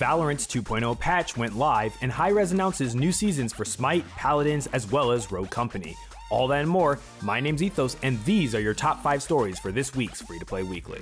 Valorant's 2.0 patch went live, and Hi-Rez announces new seasons for SMITE, Paladins, as well as Rogue Company. All that and more. My name's Ethos, and these are your top 5 stories for this week's Free-to-Play Weekly.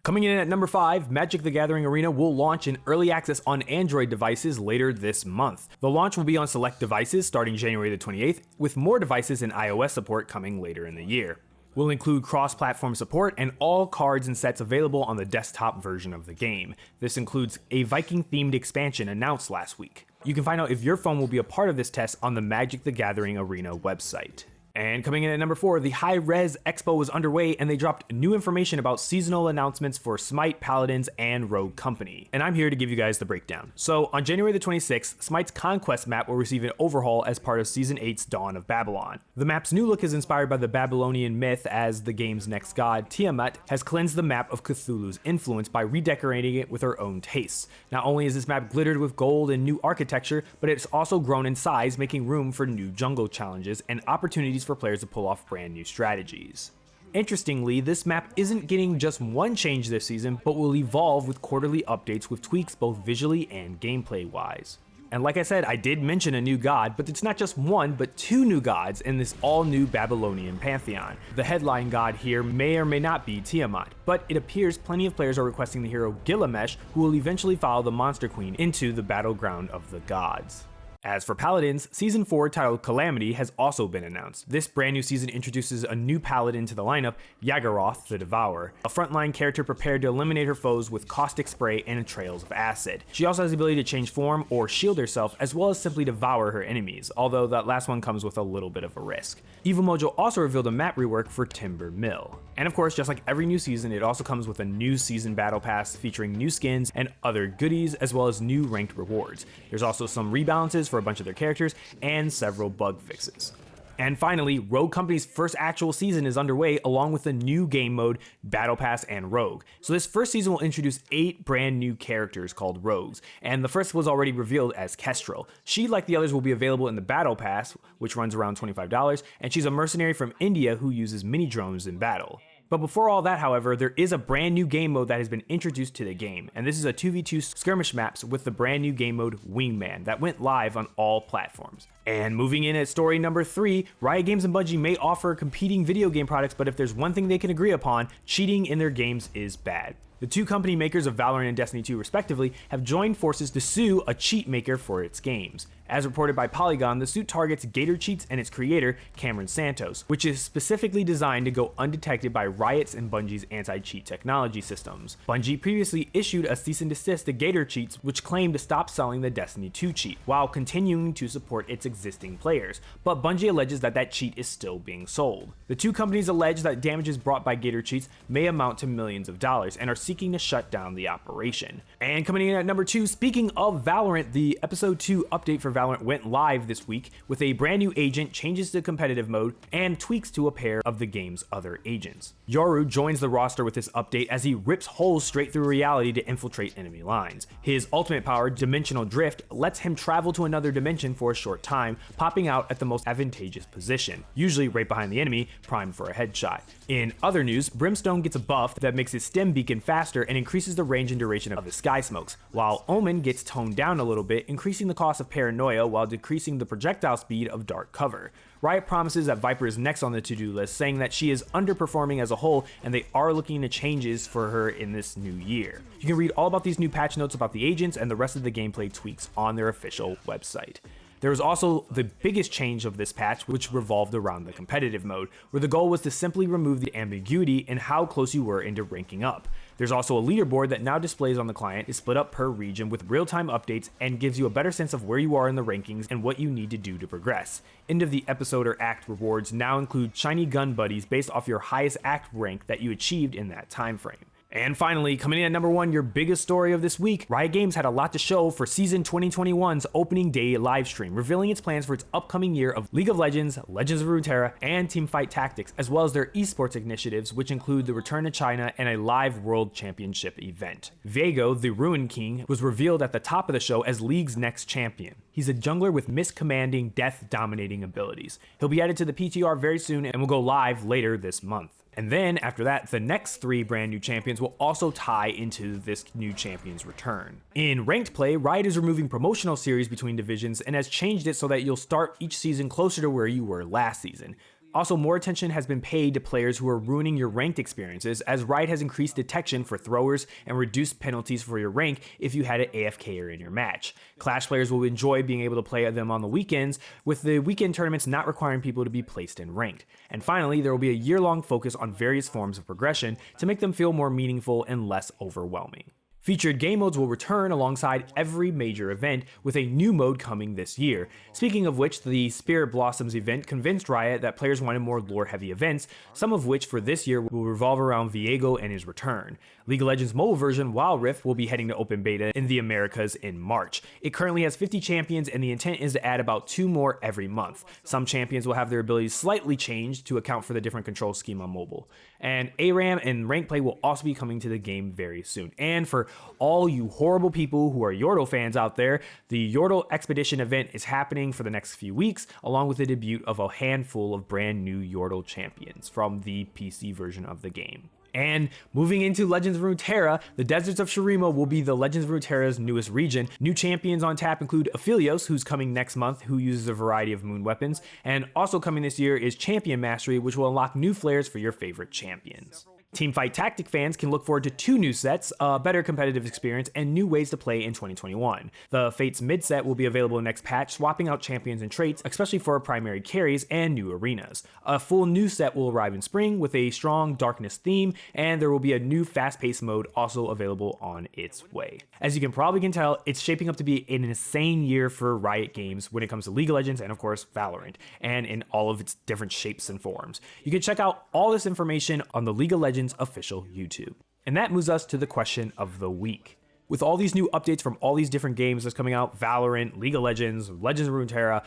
Coming in at number 5, Magic the Gathering Arena will launch in early access on Android devices later this month. The launch will be on select devices starting January the 28th, with more devices and iOS support coming later in the year. Will include cross-platform support and all cards and sets available on the desktop version of the game. This includes a Viking-themed expansion announced last week. You can find out if your phone will be a part of this test on the Magic the Gathering Arena website. And coming in at number 4, the Hi-Rez Expo was underway, and they dropped new information about seasonal announcements for SMITE, Paladins, and Rogue Company. And I'm here to give you guys the breakdown. So on January the 26th, SMITE's Conquest map will receive an overhaul as part of Season 8's Dawn of Babylon. The map's new look is inspired by the Babylonian myth, as the game's next god, Tiamat, has cleansed the map of Cthulhu's influence by redecorating it with her own tastes. Not only is this map glittered with gold and new architecture, but it's also grown in size, making room for new jungle challenges and opportunities for players to pull off brand new strategies. Interestingly, this map isn't getting just one change this season, but will evolve with quarterly updates with tweaks both visually and gameplay wise. And like I said, I did mention a new god, but it's not just one, but 2 new gods in this all-new Babylonian pantheon. The headline god here may or may not be Tiamat, but it appears plenty of players are requesting the hero Gilgamesh, who will eventually follow the Monster Queen into the battleground of the gods. As for Paladins, Season 4 titled Calamity has also been announced. This brand new season introduces a new Paladin to the lineup, Yagharoth the Devourer, a frontline character prepared to eliminate her foes with caustic spray and trails of acid. She also has the ability to change form or shield herself, as well as simply devour her enemies, although that last one comes with a little bit of a risk. Evil Mojo also revealed a map rework for Timber Mill. And of course, just like every new season, it also comes with a new season battle pass featuring new skins and other goodies, as well as new ranked rewards. There's also some rebalances for a bunch of their characters and several bug fixes. And finally, Rogue Company's first actual season is underway, along with a new game mode, Battle Pass, and Rogue. So this first season will introduce 8 brand new characters called Rogues, and the first was already revealed as Kestrel. She, like the others, will be available in the Battle Pass, which runs around $25, and she's a mercenary from India who uses mini drones in battle. But before all that, however, there is a brand new game mode that has been introduced to the game, and this is a 2v2 skirmish maps with the brand new game mode Wingman that went live on all platforms. And moving in at story number 3, Riot Games and Bungie may offer competing video game products, but if there's one thing they can agree upon, cheating in their games is bad. The 2 company makers of Valorant and Destiny 2 respectively have joined forces to sue a cheat maker for its games. As reported by Polygon, the suit targets Gator Cheats and its creator, Cameron Santos, which is specifically designed to go undetected by Riot's and Bungie's anti-cheat technology systems. Bungie previously issued a cease and desist to Gator Cheats, which claimed to stop selling the Destiny 2 cheat, while continuing to support its existing players, but Bungie alleges that that cheat is still being sold. The 2 companies allege that damages brought by Gator Cheats may amount to millions of dollars, and are seeking to shut down the operation. And coming in at number 2, speaking of Valorant, the Episode 2 update for Valorant went live this week with a brand new agent, changes to competitive mode, and tweaks to a pair of the game's other agents. Yoru joins the roster with this update as he rips holes straight through reality to infiltrate enemy lines. His ultimate power, Dimensional Drift, lets him travel to another dimension for a short time, popping out at the most advantageous position, usually right behind the enemy, primed for a headshot. In other news, Brimstone gets a buff that makes his stem beacon faster and increases the range and duration of his sky smokes, while Omen gets toned down a little bit, increasing the cost of Paranoia while decreasing the projectile speed of Dark Cover. Riot promises that Viper is next on the to-do list, saying that she is underperforming as a whole and they are looking to changes for her in this new year. You can read all about these new patch notes about the agents and the rest of the gameplay tweaks on their official website. There was also the biggest change of this patch, which revolved around the competitive mode, where the goal was to simply remove the ambiguity in how close you were into ranking up. There's also a leaderboard that now displays on the client, is split up per region with real-time updates, and gives you a better sense of where you are in the rankings and what you need to do to progress. End of the episode or act rewards now include shiny gun buddies based off your highest act rank that you achieved in that time frame. And finally, coming in at number 1, your biggest story of this week, Riot Games had a lot to show for Season 2021's opening day livestream, revealing its plans for its upcoming year of League of Legends, Legends of Runeterra, and Teamfight Tactics, as well as their esports initiatives, which include the return to China and a live World Championship event. Vago, the Ruin King, was revealed at the top of the show as League's next champion. He's a jungler with miscommanding, death-dominating abilities. He'll be added to the PTR very soon and will go live later this month. And then after that, the next 3 brand new champions will also tie into this new champion's return. In ranked play, Riot is removing promotional series between divisions and has changed it so that you'll start each season closer to where you were last season. Also, more attention has been paid to players who are ruining your ranked experiences, as Riot has increased detection for throwers and reduced penalties for your rank if you had an AFKer in your match. Clash players will enjoy being able to play them on the weekends, with the weekend tournaments not requiring people to be placed in ranked. And finally, there will be a year-long focus on various forms of progression to make them feel more meaningful and less overwhelming. Featured game modes will return alongside every major event, with a new mode coming this year. Speaking of which, the Spirit Blossoms event convinced Riot that players wanted more lore-heavy events, some of which for this year will revolve around Viego and his return. League of Legends mobile version Wild Rift will be heading to open beta in the Americas in March. It currently has 50 champions, and the intent is to add about 2 more every month. Some champions will have their abilities slightly changed to account for the different control scheme on mobile. And ARAM and rank play will also be coming to the game very soon. And for all you horrible people who are Yordle fans out there, the Yordle Expedition event is happening for the next few weeks, along with the debut of a handful of brand new Yordle champions from the PC version of the game. And moving into Legends of Runeterra, the Deserts of Shurima will be the Legends of Runeterra's newest region. New champions on tap include Aphelios, who's coming next month, who uses a variety of moon weapons, and also coming this year is Champion Mastery, which will unlock new flares for your favorite champions. Teamfight Tactic fans can look forward to 2 new sets, a better competitive experience, and new ways to play in 2021. The Fates mid set will be available next patch, swapping out champions and traits, especially for primary carries and new arenas. A full new set will arrive in spring with a strong darkness theme, and there will be a new fast-paced mode also available on its way. As you can probably tell, it's shaping up to be an insane year for Riot Games when it comes to League of Legends and of course Valorant, and in all of its different shapes and forms. You can check out all this information on the League of Legends official YouTube. And that moves us to the question of the week. With all these new updates from all these different games that's coming out, Valorant, League of Legends, Legends of Runeterra,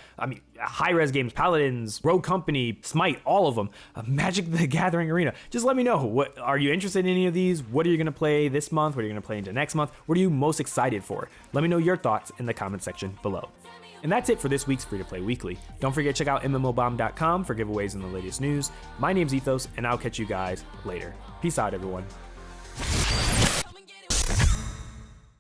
Hi-Rez Games, Paladins, Rogue Company, SMITE, all of them, Magic the Gathering Arena. Just let me know, what are you interested in any of these? What are you going to play this month? What are you going to play into next month? What are you most excited for? Let me know your thoughts in the comment section below. And that's it for this week's Free to Play Weekly. Don't forget to check out mmobomb.com for giveaways and the latest news. My name's Ethos, and I'll catch you guys later. Peace out, everyone.